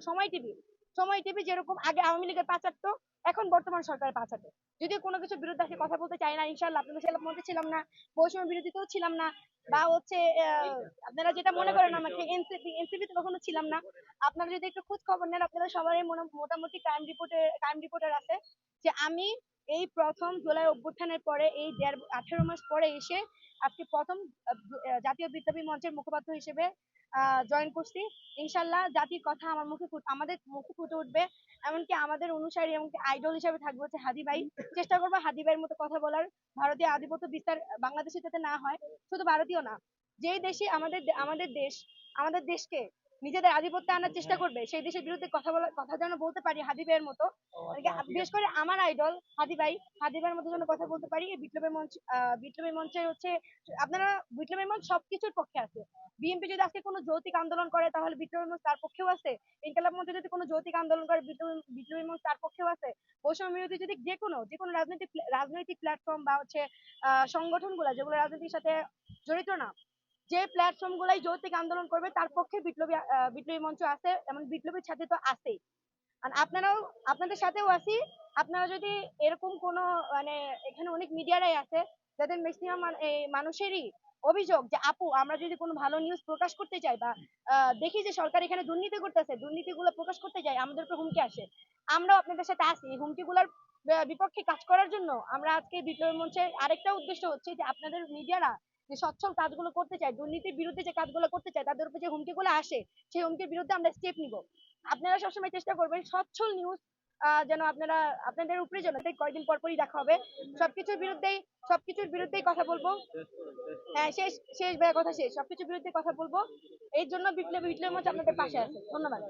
সময় টিভি যেরকম আগে আওয়ামী লীগের পাচারতো, এখন বর্তমান সরকারের পাচারতো। যদিও কোনো কিছুর বিরুদ্ধে আজকে কথা বলতে চাই না, ইনশাল্লাহ আপনাদের সাথে মধ্যে ছিলাম না, বৈষম্য বিরোধিতাও ছিলাম না, বা হচ্ছে আপনারা যেটা মনে করেন আমাকে এনসিপি তো কখনো ছিলাম না। আপনারা যদি একটু খোঁজ খবর নেন, আপনারা সবারই মোটামুটি ক্রাইম রিপোর্টার আছে, যে আমি এই প্রথম জুলাই অভ্যুত্থানের পরে এই 18 মাস পরে এসে আজকে প্রথম জাতীয় বিপ্লবী মঞ্চের মুখপাত্র হিসেবে জয়েন করছি। ইনশাল্লাহ জাতির কথা আমাদের মুখে ফুটে উঠবে, এমনকি আমাদের অনুসারী এমনকি আইডল হিসেবে থাকবে হচ্ছে হাদি ভাই। চেষ্টা করবো হাদি ভাইয়ের মতো কথা বলার, ভারতীয় আধিপত্য বিস্তার বাংলাদেশে যাতে না হয়। শুধু ভারতীয় না, যেই দেশে আমাদের দেশকে নিজেদের আধিপত্য আনার চেষ্টা করবে, সেই দেশের বিরুদ্ধে কথা যেন বলতে পারি হাদি ভাইয়ের মতো। বিশেষ করে আমার আইডল হাদি ভাইয়ের মতো যেন কথা বলতে পারি। এই বিপ্লবী মঞ্চের হচ্ছে আপনারা, বিপ্লবী মঞ্চ সবকিছুর পক্ষে আছে। বিএনপি যদি আজকে কোনো যৌতিক আন্দোলন করে, তাহলে বিপ্লবী মঞ্চ তার পক্ষেও আছে। ইনকালাব মঞ্চ যদি কোনো যৌতিক আন্দোলন করে, বিপ্লবী মঞ্চ তার পক্ষেও আছে। বৈষম্য বিরোধী যদি যে কোনো রাজনৈতিক প্ল্যাটফর্ম বা হচ্ছে সংগঠনগুলো যেগুলো রাজনীতির সাথে জড়িত না, যে প্ল্যাটফর্ম গুলাই যৌতিক আন্দোলন করবে, তার পক্ষে বিপ্লবী মঞ্চ আছে, এমন বিপ্লবীর সাথে তো আছেই। আর আপনাদের সাথেও আছি। আপনারা যদি এরকম কোনো মানে, এখানে অনেক মিডিয়ারাই আছে যাদের ম্যাক্সিমাম মানুষেরই অভিযোগ যে আপু, আমরা যদি কোনো ভালো নিউজ প্রকাশ করতে চাই বা দেখি যে সরকার এখানে দুর্নীতি করতেছে, দুর্নীতিগুলো প্রকাশ করতে যাই, আমাদের উপর হুমকি আসে। আমরাও আপনাদের সাথে আছি এই হুমকিগুলোর বিপক্ষে কাজ করার জন্য। আমরা আজকে বিপ্লবী মঞ্চের আরেকটা উদ্দেশ্য হচ্ছে যে আপনাদের মিডিয়ারা যে সচ্ছল কাজগুলো করতে চায়, দুর্নীতির বিরুদ্ধে যে কাজগুলো করতে চায়, তাদের উপর যে হুমকিগুলো আসে, সেই হুমকির বিরুদ্ধে আমরা স্টেপ নিব। আপনারা সবসময় চেষ্টা করবেন সচ্ছল নিউজ যেন আপনাদের উপরে যেন কয়েকদিন পরই দেখা হবে। সবকিছুর বিরুদ্ধেই কথা বলবো। হ্যাঁ, শেষ শেষ ভাইয়া, কথা শেষ। সবকিছুর বিরুদ্ধে কথা বলবো, এই জন্য বিপ্লবী মঞ্চ আপনাদের পাশে আছে। ধন্যবাদ।